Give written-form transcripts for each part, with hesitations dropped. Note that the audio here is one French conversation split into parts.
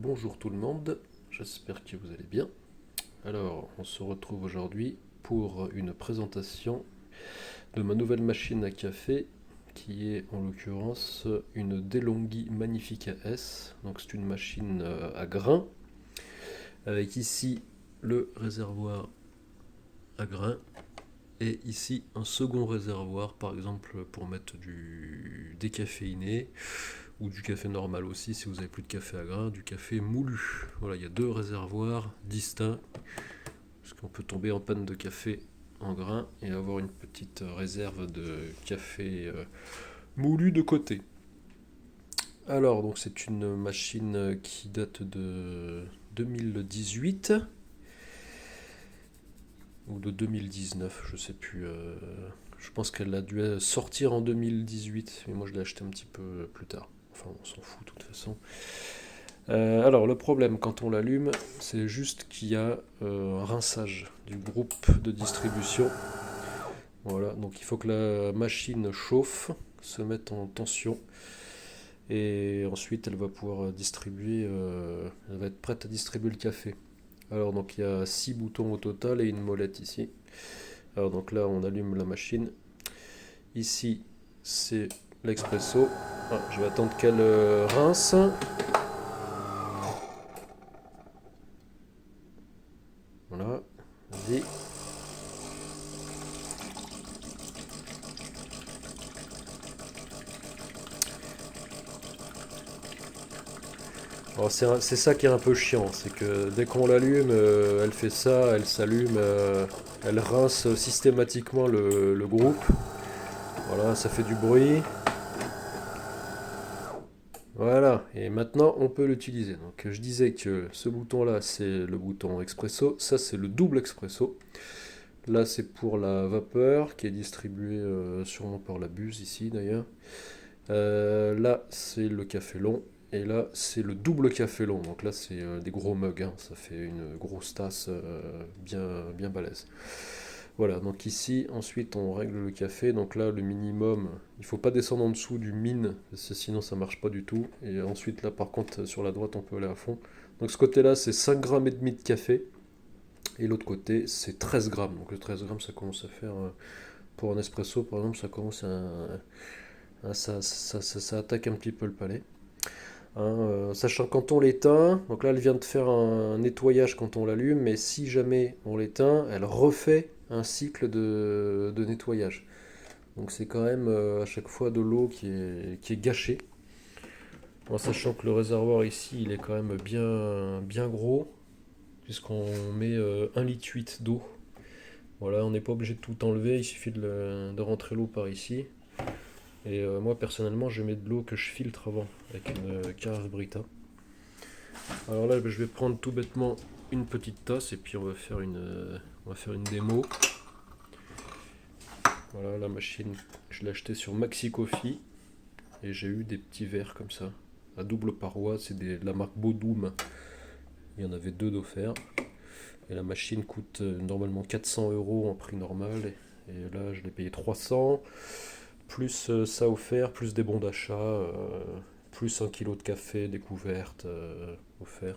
Bonjour tout le monde, j'espère que vous allez bien. Alors, on se retrouve aujourd'hui pour une présentation de ma nouvelle machine à café qui est en l'occurrence une DeLonghi Magnifica S. Donc c'est une machine à grains avec ici le réservoir à grains et ici un second réservoir par exemple pour mettre du décaféiné ou du café normal aussi si vous n'avez plus de café à grains, du café moulu. Voilà, il y a deux réservoirs distincts parce qu'on peut tomber en panne de café en grains et avoir une petite réserve de café moulu de côté. Alors, donc c'est une machine qui date de 2018 ou de 2019, je sais plus. Je pense qu'elle a dû sortir en 2018, mais moi je l'ai acheté un petit peu plus tard. Enfin, on s'en fout de toute façon. Alors, le problème quand on l'allume, c'est juste qu'il y a un rinçage du groupe de distribution. Voilà, donc il faut que la machine chauffe, se mette en tension, et ensuite elle va pouvoir distribuer, elle va être prête à distribuer le café. Alors, donc il y a 6 boutons au total et une molette ici. Alors, donc là, on allume la machine. Ici, c'est l'expresso. Ah, je vais attendre qu'elle rince. Voilà, vas-y. Alors c'est ça qui est un peu chiant, c'est que dès qu'on l'allume, elle fait ça, elle s'allume, elle rince systématiquement le groupe. Voilà, ça fait du bruit. Voilà, et maintenant on peut l'utiliser. Donc je disais que ce bouton-là, c'est le bouton expresso, ça c'est le double expresso. Là c'est pour la vapeur qui est distribuée sûrement par la buse ici d'ailleurs. Là, c'est le café long. Et là, c'est le double café long. Donc là, c'est des gros mugs, hein. Ça fait une grosse tasse bien balèze. Voilà, donc ici, ensuite, on règle le café. Donc là, le minimum, il ne faut pas descendre en dessous du min, parce que sinon ça marche pas du tout. Et ensuite, là, par contre, sur la droite, on peut aller à fond. Donc ce côté-là, c'est 5 grammes et demi de café. Et l'autre côté, c'est 13 grammes. Donc le 13 grammes, ça commence à faire, pour un espresso, par exemple, ça commence ça attaque un petit peu le palais. Hein, sachant quand on l'éteint, donc là elle vient de faire un nettoyage quand on l'allume, mais si jamais on l'éteint, elle refait un cycle de nettoyage. Donc c'est quand même à chaque fois de l'eau qui est gâchée. En sachant que le réservoir ici il est quand même bien gros, puisqu'on met 1,8 litre d'eau. Voilà, on n'est pas obligé de tout enlever, il suffit de rentrer l'eau par ici. Et moi personnellement je mets de l'eau que je filtre avant avec une carafe Brita. Alors là je vais prendre tout bêtement une petite tasse et puis on va faire une démo. Voilà, la machine je l'ai achetée sur Maxi Coffee et j'ai eu des petits verres comme ça à double paroi, c'est de la marque Bodum. Il y en avait deux d'offerts et la machine coûte normalement 400 € en prix normal et là je l'ai payé 300 plus ça offert, plus des bons d'achat, plus 1 kilo de café découverte offert.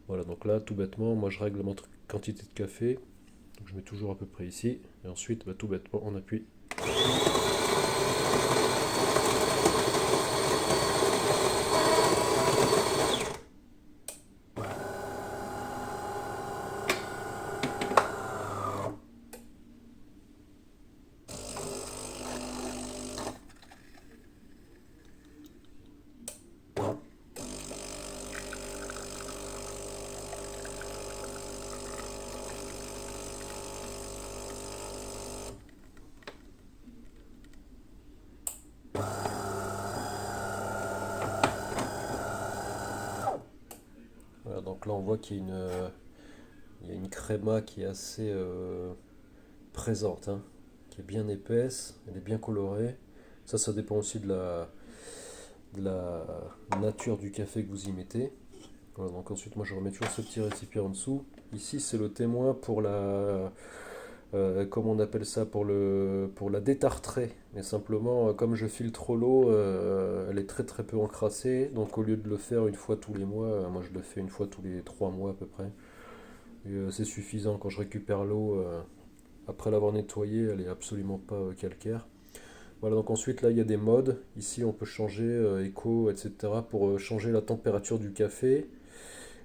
Voilà, donc là, tout bêtement, moi je règle ma quantité de café. Donc je mets toujours à peu près ici. Et ensuite, tout bêtement, on appuie. Voilà, donc là, on voit il y a une créma qui est assez présente, hein, qui est bien épaisse, elle est bien colorée. Ça dépend aussi de la nature du café que vous y mettez. Voilà, donc ensuite, moi je remets toujours ce petit récipient en dessous. Ici, c'est le témoin pour comme on appelle ça pour la détartrer. Mais simplement, comme je filtre l'eau, elle est très très peu encrassée. Donc au lieu de le faire une fois tous les mois, moi je le fais une fois tous les 3 mois à peu près. Et c'est suffisant quand je récupère l'eau. Après l'avoir nettoyée, elle est absolument pas calcaire. Voilà, donc ensuite là il y a des modes. Ici on peut changer éco, etc. pour changer la température du café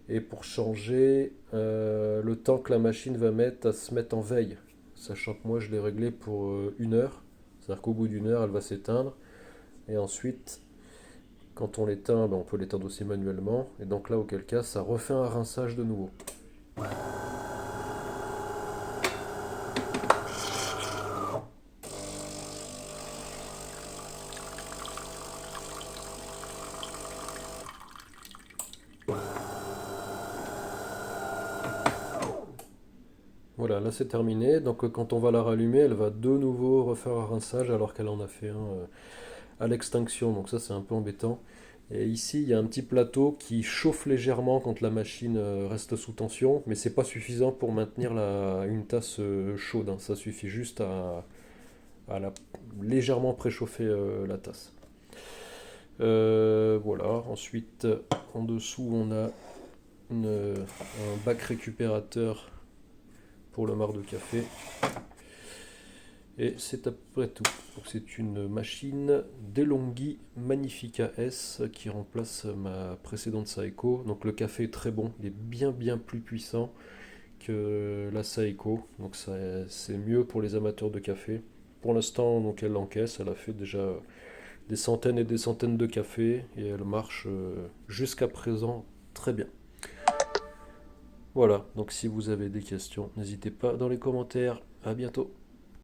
et pour changer le temps que la machine va mettre à se mettre en veille. Sachant que moi je l'ai réglé pour 1 heure. C'est-à-dire qu'au bout d'1 heure elle va s'éteindre. Et ensuite, quand on l'éteint, ben, on peut l'éteindre aussi manuellement. Et donc là auquel cas ça refait un rinçage de nouveau. Voilà, là c'est terminé. Donc quand on va la rallumer, elle va de nouveau refaire un rinçage alors qu'elle en a fait un à l'extinction. Donc ça c'est un peu embêtant. Et ici il y a un petit plateau qui chauffe légèrement quand la machine reste sous tension, mais c'est pas suffisant pour maintenir une tasse chaude, hein. Ça suffit juste à légèrement préchauffer la tasse. Voilà. Ensuite, en dessous on a un bac récupérateur pour le marc de café. Et c'est à peu près tout. Donc c'est une machine DeLonghi Magnifica S qui remplace ma précédente Saeco. Donc le café est très bon, il est bien bien plus puissant que la Saeco. Donc c'est mieux pour les amateurs de café. Pour l'instant, donc elle l'encaisse, elle a fait déjà des centaines et des centaines de cafés et elle marche jusqu'à présent très bien. Voilà, donc si vous avez des questions, n'hésitez pas dans les commentaires. À bientôt.